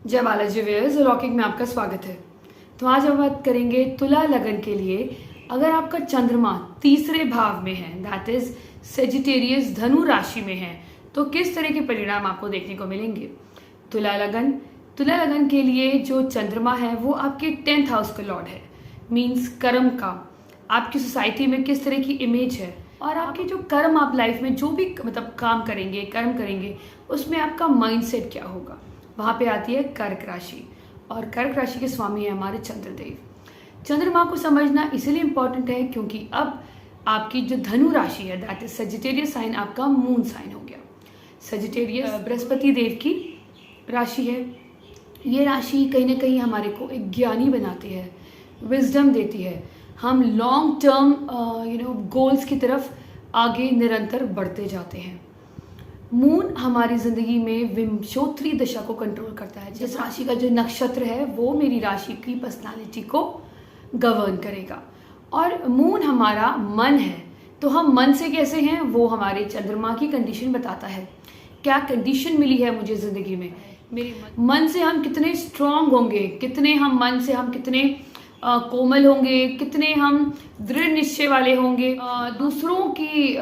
जय Balaji viewers, locking में आपका स्वागत है। तो आज हम बात करेंगे तुला लगन के लिए। अगर आपका चंद्रमा तीसरे भाव में है, दैट इज सेजिटेरियस धनु राशि में है, तो किस तरह के परिणाम आपको देखने को मिलेंगे। तुला लगन के लिए जो चंद्रमा है वो आपके 10th हाउस का लॉर्ड है, मीन्स कर्म का। आपकी सोसाइटी में किस तरह की इमेज है और आपके जो कर्म, आप लाइफ में जो भी काम करेंगे, कर्म करेंगे, उसमें आपका माइंडसेट क्या होगा। वहाँ पे आती है कर्क राशि, और कर्क राशि के स्वामी है हमारे चंद्रदेव। चंद्रमा को समझना इसलिए इम्पोर्टेंट है क्योंकि अब आपकी जो धनु राशि है, दैट इज सजिटेरियस साइन, आपका मून साइन हो गया। सजिटेरियस बृहस्पति देव की राशि है। ये राशि कहीं ना कहीं हमारे को एक ज्ञानी बनाती है, विजडम देती है। हम लॉन्ग टर्म गोल्स की तरफ आगे निरंतर बढ़ते जाते हैं। मून हमारी ज़िंदगी में विंशोत्तरी दशा को कंट्रोल करता है। जिस राशि का जो नक्षत्र है वो मेरी राशि की पर्सनालिटी को गवर्न करेगा। और मून हमारा मन है, तो हम मन से कैसे हैं वो हमारे चंद्रमा की कंडीशन बताता है। क्या कंडीशन मिली है मुझे ज़िंदगी में, मेरे मन से हम कितने स्ट्रांग होंगे, कितने हम मन से हम कितने कोमल होंगे, कितने हम दृढ़ निश्चय वाले होंगे। दूसरों की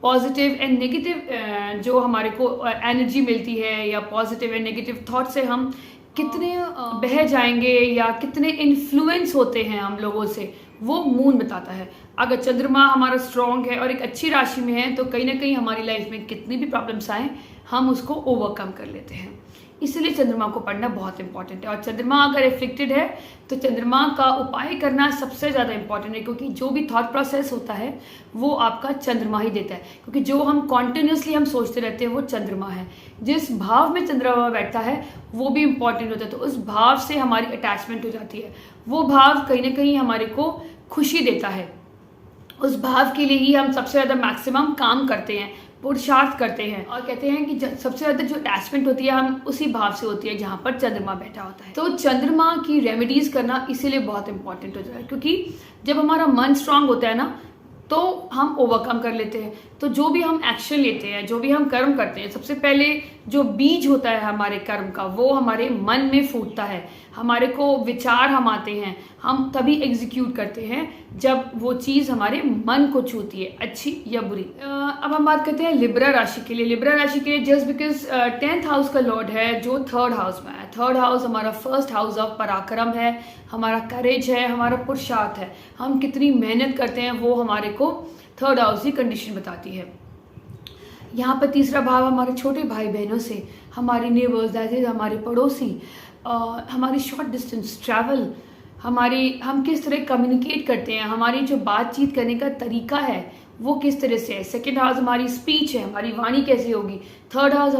पॉजिटिव एंड नेगेटिव जो हमारे को एनर्जी मिलती है, या पॉजिटिव एंड नेगेटिव थॉट से हम कितने बह जाएंगे या कितने इन्फ्लुएंस होते हैं हम लोगों से, वो मून बताता है। अगर चंद्रमा हमारा स्ट्रॉन्ग है और एक अच्छी राशि में है, तो कहीं ना कहीं हमारी लाइफ में कितनी भी प्रॉब्लम्स आए, हम उसको ओवरकम कर लेते हैं। इसलिए चंद्रमा को पढ़ना बहुत इंपॉर्टेंट है। और चंद्रमा अगर एफेक्टेड है तो चंद्रमा का उपाय करना सबसे ज़्यादा इंपॉर्टेंट है, क्योंकि जो भी थॉट प्रोसेस होता है वो आपका चंद्रमा ही देता है। क्योंकि जो हम कॉन्टिन्यूसली हम सोचते रहते हैं वो चंद्रमा है। जिस भाव में चंद्रमा बैठता है वो भी इंपॉर्टेंट होता है, तो उस भाव से हमारी अटैचमेंट हो जाती है। वो भाव कहीं ना कहीं हमारे को खुशी देता है। उस भाव के लिए ही हम सबसे ज़्यादा मैक्सिमम काम करते हैं, पुरुषार्थ करते हैं। और कहते हैं कि सबसे ज़्यादा जो अटैचमेंट होती है हम उसी भाव से होती है जहाँ पर चंद्रमा बैठा होता है। तो चंद्रमा की रेमेडीज करना इसीलिए बहुत इंपॉर्टेंट हो जाता है, क्योंकि जब हमारा मन स्ट्रांग होता है ना, तो हम ओवरकम कर लेते हैं। तो जो भी हम एक्शन लेते हैं, जो भी हम कर्म करते हैं, सबसे पहले जो बीज होता है हमारे कर्म का, वो हमारे मन में फूटता है। हमारे को विचार हम आते हैं, हम तभी एग्जीक्यूट करते हैं जब वो चीज़ हमारे मन को छूती है, अच्छी या बुरी। अब हम बात करते हैं लिब्रा राशि के लिए। लिब्रा राशि के लिए जस्ट बिकॉज 10th हाउस का लॉर्ड है जो 3rd हाउस में है। 3rd हाउस हमारा 1st हाउस ऑफ पराक्रम है, हमारा करेज है, हमारा पुरुषार्थ है। हम कितनी मेहनत करते हैं वो हमारे को 3rd हाउस की कंडीशन बताती है। यहाँ पर तीसरा भाव हमारे छोटे भाई बहनों से, हमारे नेबर्स, दैट इज हमारे पड़ोसी, हमारी शॉर्ट डिस्टेंस ट्रैवल, हम किस तरह कम्युनिकेट करते हैं, हमारी जो बातचीत करने का तरीका है वो किस तरह से है। 2nd हाउस हमारी स्पीच है, हमारी वाणी कैसी होगी। 3rd हाउस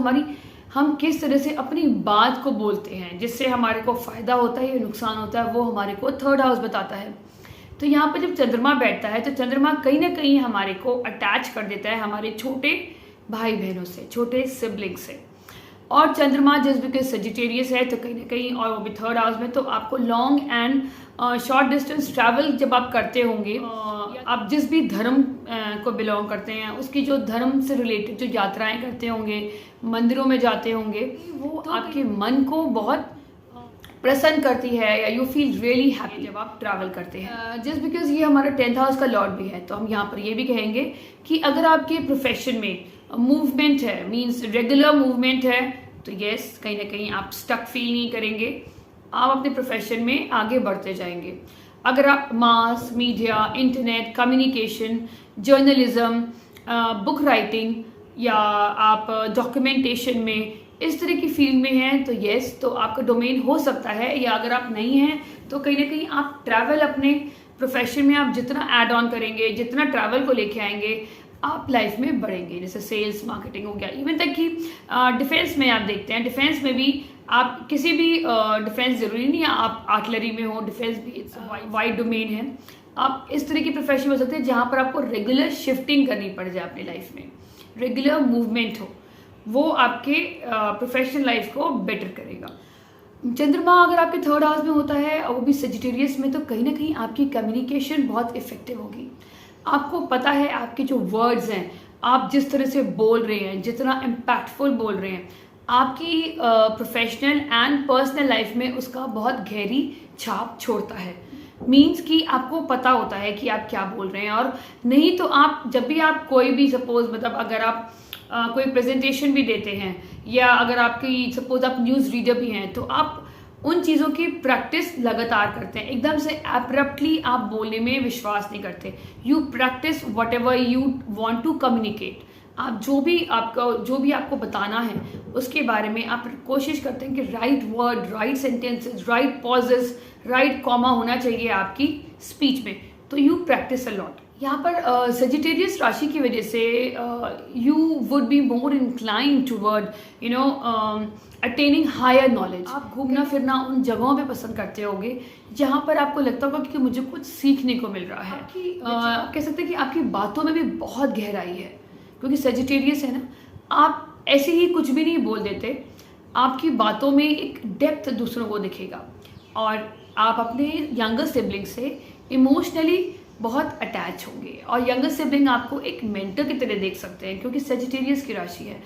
हम किस तरह से अपनी बात को बोलते हैं, जिससे हमारे को फ़ायदा होता है या नुकसान होता है, वो हमारे को 3rd हाउस बताता है। तो यहाँ पर जब चंद्रमा बैठता है तो चंद्रमा कहीं ना कहीं हमारे को अटैच कर देता है हमारे छोटे भाई बहनों से, छोटे सिबलिंग से। और चंद्रमा जस्ट बिकॉज सजिटेरियस है तो कहीं ना कहीं, और वो भी 3rd हाउस में, तो आपको long and short distance travel जब आप करते होंगे, आप जिस भी धर्म को बिलोंग करते हैं, उसकी जो धर्म से रिलेटेड जो यात्राएं करते होंगे, मंदिरों में जाते होंगे, वो तो आपके मन को बहुत प्रसन्न करती है, या यू फील रियली हैप्पी जब आप ट्रैवल करते हैं। जस्ट बिकॉज ये हमारा 10th हाउस का लॉर्ड भी है, तो हम यहाँ पर ये भी कहेंगे कि अगर आपके प्रोफेशन में मूवमेंट है, मीन्स रेगुलर मूवमेंट है, तो यस, कहीं ना कहीं आप स्टक फील नहीं करेंगे, आप अपने प्रोफेशन में आगे बढ़ते जाएंगे। अगर आप mass media, internet, communication, journalism, book writing, या आप डॉक्यूमेंटेशन में, इस तरह की फील्ड में हैं, तो यस, तो आपका डोमेन हो सकता है। या अगर आप नहीं हैं तो कहीं ना कहीं आप ट्रैवल अपने प्रोफेशन में आप जितना ऐड ऑन करेंगे, जितना ट्रैवल को लेके आएंगे, आप लाइफ में बढ़ेंगे। जैसे सेल्स, मार्केटिंग हो गया, इवन तक कि डिफेंस में आप देखते हैं, डिफेंस में भी आप किसी भी डिफेंस ज़रूरी नहीं है आप आर्टिलरी में हो, डिफेंस भी इट्स वाइड डोमेन है। आप इस तरह की प्रोफेशन हो सकते हैं जहाँ पर आपको रेगुलर शिफ्टिंग करनी पड़ जाए अपनी लाइफ में, रेगुलर मूवमेंट हो, वो आपके प्रोफेशनल लाइफ को बेटर करेगा। चंद्रमा अगर आपके 3rd हाउस में होता है और वो भी सजिटेरियस में, तो कहीं ना कहीं आपकी कम्युनिकेशन बहुत इफेक्टिव होगी। आपको पता है आपके जो वर्ड्स हैं, आप जिस तरह से बोल रहे हैं, जितना इम्पैक्टफुल बोल रहे हैं, आपकी प्रोफेशनल एंड पर्सनल लाइफ में उसका बहुत गहरी छाप छोड़ता है। मीन्स कि आपको पता होता है कि आप क्या बोल रहे हैं, और नहीं तो आप जब भी आप कोई भी सपोज मतलब अगर आप कोई प्रेजेंटेशन भी देते हैं, या अगर आपकी सपोज आप न्यूज़ रीडर भी हैं, तो आप उन चीज़ों की प्रैक्टिस लगातार करते हैं। एकदम से एब्रप्टली आप बोलने में विश्वास नहीं करते। You practice whatever you want to communicate. आप जो भी आपको बताना है उसके बारे में आप कोशिश करते हैं कि right word, right sentences, right pauses, right comma होना चाहिए आपकी स्पीच में। तो यू प्रैक्टिस अ लॉट। यहाँ पर सेजिटेरियस राशि की वजह से you would be more incline toward attaining higher knowledge. आप घूमना फिरना उन जगहों पे पसंद करते होगे जहाँ पर आपको लगता होगा कि मुझे कुछ सीखने को मिल रहा है। आप कह सकते हैं कि आपकी बातों में भी बहुत गहराई है, क्योंकि सेजिटेरियस है ना, आप ऐसे ही कुछ भी नहीं बोल देते। आपकी बातों में एक डेप्थ दूसरों को दिखेगा, और आप अपने यंगर सिबलिंग से इमोशनली बहुत अटैच होंगे, और यंगर सिबलिंग आपको एक मेंटर की तरह देख सकते हैं, क्योंकि सेजिटेरियस की राशि है।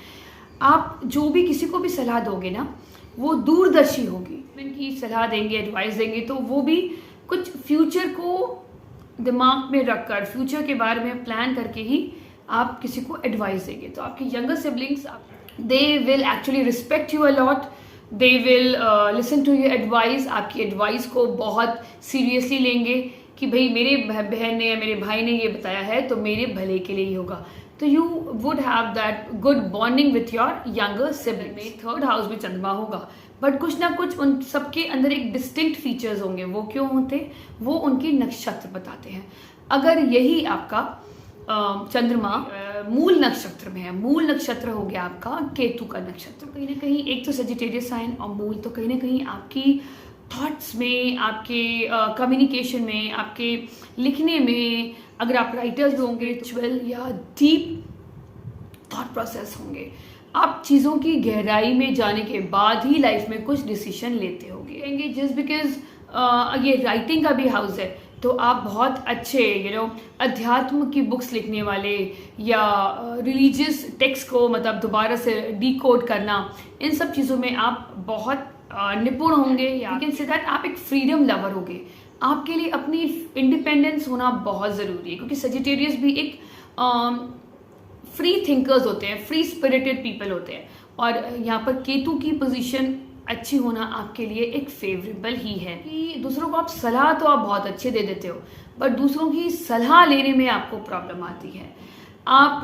आप जो भी किसी को भी सलाह दोगे ना, वो दूरदर्शी होगी। इनकी सलाह देंगे, एडवाइस देंगे, तो वो भी कुछ फ्यूचर को दिमाग में रखकर, फ्यूचर के बारे में प्लान करके ही आप किसी को एडवाइस देंगे। तो आपके younger siblings, they will actually respect you a lot, they will listen to your advice. आपकी एडवाइस को बहुत सीरियसली लेंगे कि भाई मेरे बहन ने या मेरे भाई ने ये बताया है तो मेरे भले के लिए ही होगा। तो you would have that good bonding with your younger sibling. में थर्ड हाउस में चंद्रमा होगा, बट कुछ ना कुछ उन सबके अंदर एक डिस्टिंक्ट फीचर्स होंगे। वो क्यों होते? वो उनके नक्षत्र बताते हैं। अगर यही आपका चंद्रमा मूल नक्षत्र में है, मूल नक्षत्र हो गया आपका केतु का नक्षत्र, कहीं ना कहीं एक तो सेजिटेरियस साइन और मूल, तो कहीं ना कहीं आपकी थॉट्स में, आपके कम्युनिकेशन में, आपके लिखने में, अगर आप राइटर्स भी होंगे, रिचुअल या डीप थॉट प्रोसेस होंगे। आप चीज़ों की गहराई में जाने के बाद ही लाइफ में कुछ डिसीजन लेते होंगे। जस्ट बिकॉज ये राइटिंग का भी हाउस है, तो आप बहुत अच्छे अध्यात्म की बुक्स लिखने वाले, या रिलीजियस टेक्स्ट को मतलब दोबारा से डिकोड करना, इन सब चीज़ों में आप बहुत निपुण होंगे। या कैन से दैट आप एक फ्रीडम लवर होंगे। आपके लिए अपनी इंडिपेंडेंस होना बहुत ज़रूरी है, क्योंकि सेजिटेरियस भी एक फ्री थिंकर्स होते हैं, फ्री स्पिरिटेड पीपल होते हैं। और यहाँ पर केतु की पोजीशन अच्छी होना आपके लिए एक फेवरेबल ही है कि दूसरों को आप सलाह तो आप बहुत अच्छे दे देते हो, बट दूसरों की सलाह लेने में आपको प्रॉब्लम आती है। आप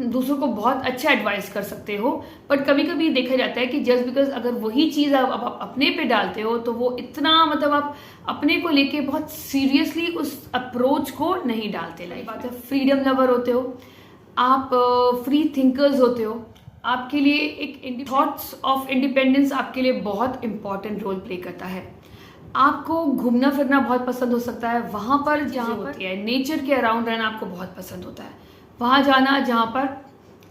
दूसरों को बहुत अच्छा एडवाइस कर सकते हो, बट कभी कभी देखा जाता है कि जस्ट बिकॉज अगर वही चीज़ आप अपने पे डालते हो, तो वो इतना मतलब आप अपने को लेके बहुत सीरियसली उस अप्रोच को नहीं डालते। लाइक बात है, फ्रीडम लवर होते हो आप, फ्री थिंकर्स होते हो। आपके लिए एक थॉट्स ऑफ इंडिपेंडेंस आपके लिए बहुत इंपॉर्टेंट रोल प्ले करता है। आपको घूमना फिरना बहुत पसंद हो सकता है, वहाँ पर जहाँ होती है नेचर के अराउंड रहना आपको बहुत पसंद होता है। वहाँ जाना जहाँ पर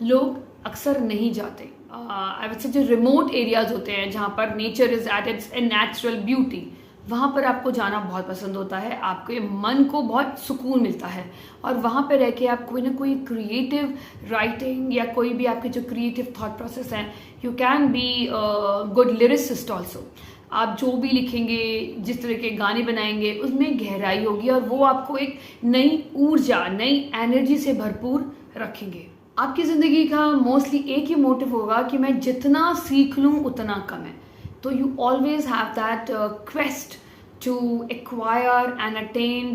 लोग अक्सर नहीं जाते, आई वुड से जो रिमोट एरियाज होते हैं जहाँ पर nature is at it's a natural beauty, वहाँ पर आपको जाना बहुत पसंद होता है। आपके मन को बहुत सुकून मिलता है, और वहाँ पर रह के आप कोई ना कोई क्रिएटिव राइटिंग या कोई भी आपके जो क्रिएटिव थॉट प्रोसेस हैं, you can be good lyricist also. आप जो भी लिखेंगे, जिस तरह के गाने बनाएंगे, उसमें गहराई होगी, और वो आपको एक नई ऊर्जा, नई एनर्जी से भरपूर रखेंगे। आपकी ज़िंदगी का मोस्टली एक ही मोटिव होगा कि मैं जितना सीख लूँ उतना कम है। तो you always have that quest to acquire and attain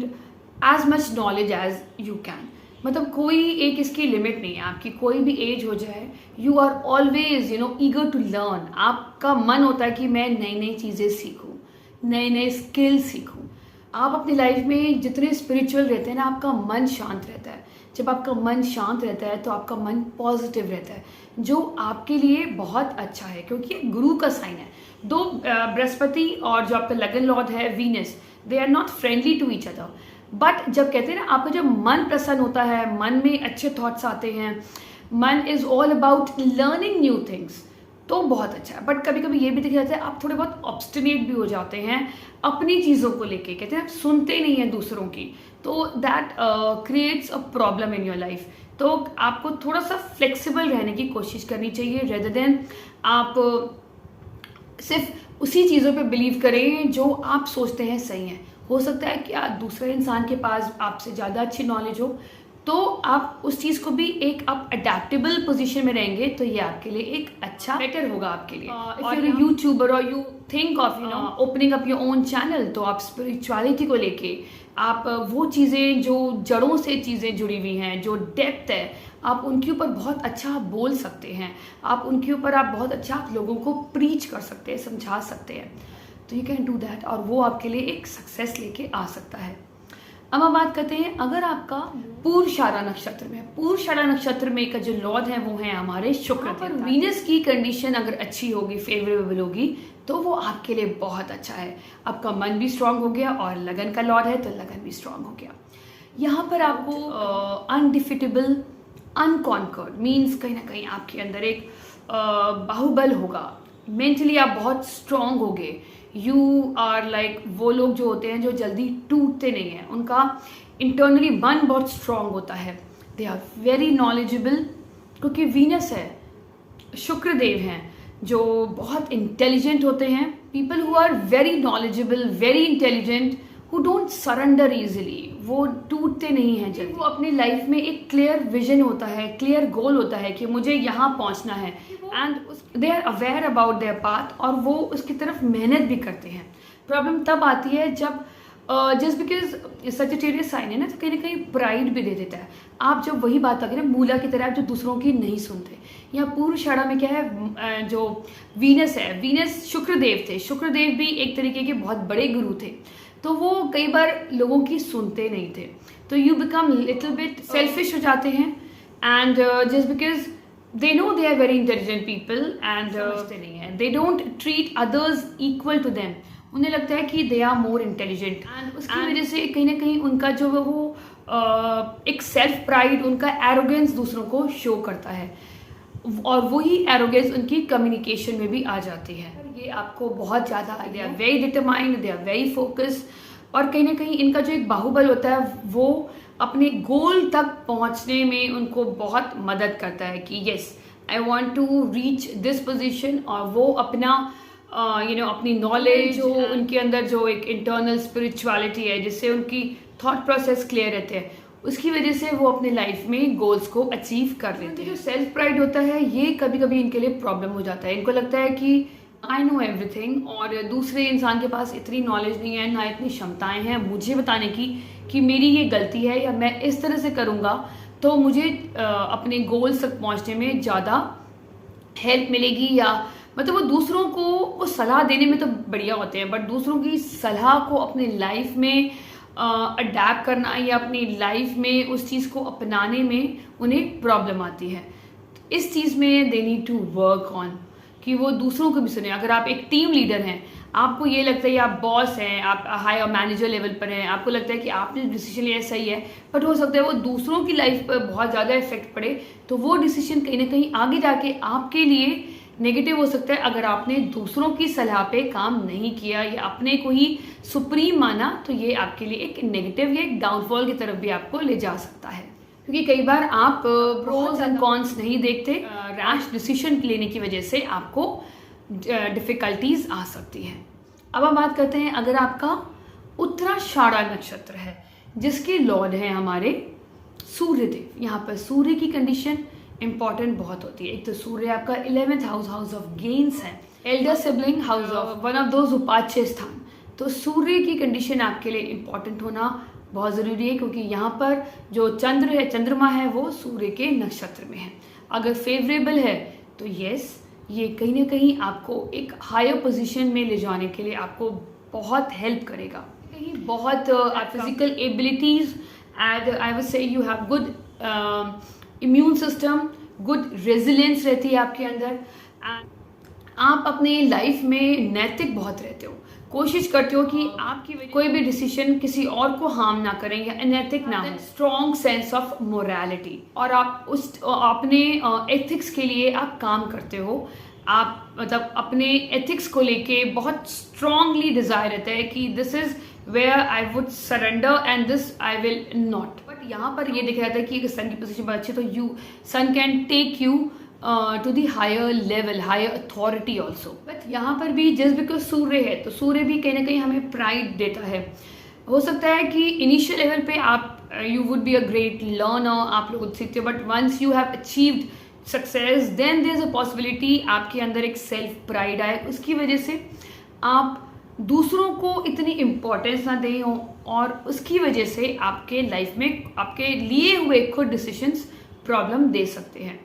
as much knowledge as you can। मतलब कोई एक इसकी लिमिट नहीं है, आपकी कोई भी एज हो जाए, you are always eager to learn. आपका मन होता है कि मैं नई नई चीज़ें सीखूं, नए नए स्किल सीखूं। आप अपनी लाइफ में जितने स्पिरिचुअल रहते हैं ना, आपका मन शांत रहता है। जब आपका मन शांत रहता है तो आपका मन पॉजिटिव रहता है, जो आपके लिए बहुत अच्छा है, क्योंकि गुरु का साइन है। दो बृहस्पति और जो आपका लगन लॉर्ड है Venus, they are not friendly to each other, but जब कहते हैं ना आपका जब मन प्रसन्न होता है, मन में अच्छे थॉट्स आते हैं, मन is all about learning new things, तो बहुत अच्छा है। बट कभी कभी ये भी देखा जाता है आप थोड़े बहुत ऑब्स्टिनेट भी हो जाते हैं अपनी चीज़ों को लेके, कहते हैं आप सुनते नहीं हैं दूसरों की, तो that creates a problem in your life. तो आपको थोड़ा सा फ्लेक्सिबल रहने की कोशिश करनी चाहिए, रेदर देन आप सिर्फ उसी चीज़ों पे बिलीव करें जो आप सोचते हैं सही है। हो सकता है कि दूसरे इंसान के पास आपसे ज़्यादा अच्छी नॉलेज हो, तो आप उस चीज़ को भी एक आप अडेप्टेबल पोजीशन में रहेंगे तो ये आपके लिए एक अच्छा बेटर होगा आपके लिए। इफ यू आर यूट्यूबर और you think of opening up your own channel, तो आप स्पिरिचुअलिटी को लेके आप वो चीज़ें जो जड़ों से चीज़ें जुड़ी हुई हैं, जो डेप्थ है, आप उनके ऊपर बहुत अच्छा बोल सकते हैं, आप उनके ऊपर आप बहुत अच्छा लोगों को प्रीच कर सकते हैं, समझा सकते हैं। तो यू कैन डू दैट, और वो आपके लिए एक सक्सेस लेके आ सकता है। अब हम बात करते हैं अगर आपका पूर्वाषाढ़ा नक्षत्र में है। पूर्वाषाढ़ा नक्षत्र में का जो लॉर्ड है वो है हमारे शुक्र। पर वीनस की कंडीशन अगर अच्छी होगी, फेवरेबल होगी, तो वो आपके लिए बहुत अच्छा है। आपका मन भी स्ट्रांग हो गया और लगन का लॉर्ड है तो लगन भी स्ट्रांग हो गया। यहाँ पर आपको अनडिफिटेबल, अनकॉन्कर्ड मीन्स कहीं ना कहीं आपके अंदर एक बाहुबल होगा। मेंटली आप बहुत स्ट्रांग हो गए। यू आर लाइक वो लोग जो होते हैं जो जल्दी टूटते नहीं हैं, उनका इंटरनली मन बहुत स्ट्रांग होता है। दे आर वेरी नॉलेजेबल, क्योंकि वीनस है, शुक्र देव हैं जो बहुत इंटेलिजेंट होते हैं। People who are very knowledgeable, very intelligent, who don't surrender easily, वो टूटते नहीं हैं जल्दी। वो अपनी लाइफ में एक क्लियर विजन होता है, क्लियर गोल होता है कि मुझे यहाँ पहुँचना है, and they are aware about their path, और वो उसकी तरफ मेहनत भी करते हैं। प्रॉब्लम तब आती है जब जस्ट बिकॉज सजिटेरियस साइन है ना, तो कहीं ना कहीं प्राइड भी दे देता है। आप जब वही बात आगे ना मूला की तरह, आप जो दूसरों की नहीं सुनते। यहाँ पूर्वाषाढ़ा में क्या है, जो वीनस है, वीनस शुक्रदेव थे। शुक्रदेव भी एक तरीके के बहुत बड़े गुरु थे, तो वो कई बार लोगों की सुनते नहीं थे। तो you become little bit selfish हो जाते हैं, and just because they know they are very intelligent people and समझते नहीं है, they don't treat others equal to them। उन्हें लगता है कि they are more intelligent, and उसकी वजह से कहीं ना कहीं उनका जो वो एक सेल्फ प्राइड, उनका एरोगेंस दूसरों को शो करता है, और वही एरोगेंस उनकी कम्युनिकेशन में भी आ जाती है। ये आपको बहुत ज़्यादा, they are very determined, they are very focused, और कहीं ना कहीं इनका जो एक बाहुबल होता है वो अपने गोल तक पहुंचने में उनको बहुत मदद करता है कि yes I want to reach this position. और वो अपना अपनी नॉलेज, जो उनके अंदर जो एक इंटरनल स्पिरिचुअलिटी है, जिससे उनकी थॉट प्रोसेस क्लियर रहते हैं, उसकी वजह से वो अपने लाइफ में गोल्स को अचीव कर लेते हैं। जो सेल्फ प्राइड होता है, ये कभी कभी इनके लिए प्रॉब्लम हो जाता है। इनको लगता है कि आई नो एवरीथिंग, और दूसरे इंसान के पास इतनी नॉलेज नहीं है, ना इतनी क्षमताएं हैं मुझे बताने की कि मेरी ये गलती है, या मैं इस तरह से करूँगा तो मुझे अपने गोल्स तक पहुँचने में ज़्यादा हेल्प मिलेगी। या मतलब वो दूसरों को वो सलाह देने में तो बढ़िया होते हैं, बट दूसरों की सलाह को अपने लाइफ में अडेप्ट करना या अपनी लाइफ में उस चीज़ को अपनाने में उन्हें प्रॉब्लम आती है। इस चीज़ में they need to work on कि वो दूसरों को भी सुने। अगर आप एक टीम लीडर हैं, आपको ये लगता है, आप बॉस हैं, आप हाई मैनेजर लेवल पर हैं, आपको लगता है कि आपने डिसीजन लिया सही है, बट हो सकता है वो दूसरों की लाइफ पर बहुत ज़्यादा इफेक्ट पड़े, तो वो डिसीजन कहीं ना कहीं आगे जाके आपके लिए नेगेटिव हो सकता है। अगर आपने दूसरों की सलाह पे काम नहीं किया या अपने को ही सुप्रीम माना, तो ये आपके लिए एक नेगेटिव या एक डाउनफॉल की तरफ भी आपको ले जा सकता है, क्योंकि कई बार आप प्रोज एंड कॉन्स नहीं देखते। रैश डिसीजन लेने की वजह से आपको डिफिकल्टीज आ सकती हैं। अब हम बात करते हैं अगर आपका उत्तराषाढ़ा नक्षत्र है, जिसके लॉर्ड हैं हमारे सूर्यदेव। यहाँ पर सूर्य की कंडीशन इंपॉर्टेंट बहुत होती है। एक तो सूर्य आपका 11th हाउस ऑफ गेन्स है, elder sibling house of one of those उपाच्य स्थान। तो सूर्य की कंडीशन आपके लिए इंपॉर्टेंट होना बहुत ज़रूरी है, क्योंकि यहाँ पर जो चंद्र है, चंद्रमा है, वो सूर्य के नक्षत्र में है। अगर फेवरेबल है तो यस, ये कहीं ना कहीं आपको एक हायर पोजीशन में ले जाने के लिए आपको बहुत हेल्प करेगा। कहीं बहुत physical abilities, and I would say you have good immune system, good resilience रहती है आपके अंदर, एंड आप अपने लाइफ में नैतिक बहुत रहते हो। कोशिश करते हो कि आपकी कोई भी डिसीजन किसी और को हार्म ना करें या अनैतिक ना हो। स्ट्रॉन्ग सेंस ऑफ मोरालिटी, और आप उस अपने एथिक्स के लिए आप काम करते हो। आप मतलब अपने एथिक्स को लेके बहुत स्ट्रांगली डिजायर रहता है कि this is where I would surrender and this I will not. But यहाँ पर ये देखा जाता है कि अगर सन की पोजीशन पर अच्छी तो sun can take you to the higher level, higher authority also. But यहाँ पर भी जस्ट बिकॉज सूर्य है तो सूर्य भी कहीं ना कहीं हमें प्राइड देता है। हो सकता है कि इनिशियल लेवल पे आप you would be a great learner, आप लोग सीखते हो, but once you have achieved success then there is a possibility आपके अंदर एक सेल्फ प्राइड आए, उसकी वजह से आप दूसरों को इतनी इम्पोर्टेंस ना दें और उसकी वजह से आपके लाइफ में आपके लिए हुए खुद डिसीजंस प्रॉब्लम दे सकते हैं।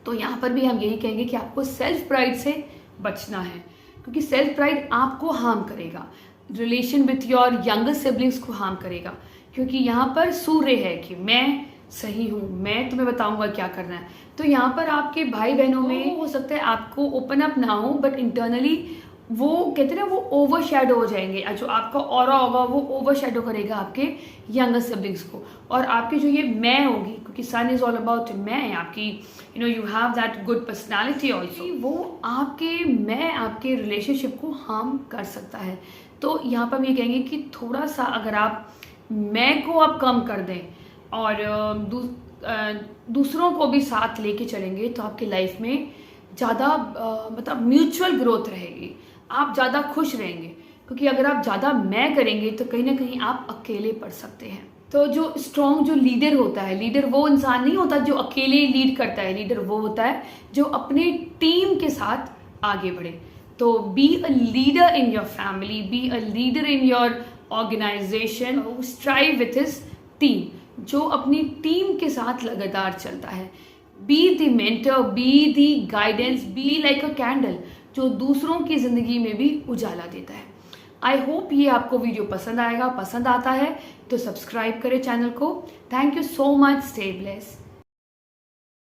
तो यहाँ पर भी हम यही कहेंगे कि आपको सेल्फ प्राइड से बचना है, क्योंकि सेल्फ प्राइड आपको हार्म करेगा, relation with your younger siblings को हार्म करेगा, क्योंकि यहाँ पर सूर्य है कि मैं सही हूँ, मैं तुम्हें बताऊंगा क्या करना है। तो यहाँ पर आपके भाई बहनों में हो सकता है आपको ओपन अप ना हो, बट इंटरनली वो कहते हैं ना वो ओवर शेडो हो जाएंगे, जो आपका ऑरा होगा वो ओवर शेडो करेगा आपके यंगर सिबलिंग्स को, और आपकी जो ये मैं होगी, क्योंकि सन इज ऑल अबाउट मैं, आपकी you have that good personality also, वो आपके रिलेशनशिप को हार्म कर सकता है। तो यहाँ पर हम ये कहेंगे कि थोड़ा सा अगर आप मैं को आप कम कर दें और दूसरों को भी साथ लेके चलेंगे तो आपकी लाइफ में ज़्यादा मतलब म्यूचुअल ग्रोथ रहेगी, आप ज़्यादा खुश रहेंगे। क्योंकि अगर आप ज़्यादा मैं करेंगे तो कहीं ना कहीं आप अकेले पड़ सकते हैं। तो जो स्ट्रॉन्ग जो लीडर होता है, लीडर वो इंसान नहीं होता जो अकेले लीड करता है, लीडर वो होता है जो अपने टीम के साथ आगे बढ़े। तो be a leader in your family, be a leader in your organisation, strive with his team, जो अपनी टीम के साथ लगातार चलता है। Be the mentor, be the guidance, be like a candle, जो दूसरों की जिंदगी में भी उजाला देता है। आई होप ये आपको वीडियो पसंद आएगा, पसंद आता है तो सब्सक्राइब करें चैनल को। Thank you so much, stay blessed.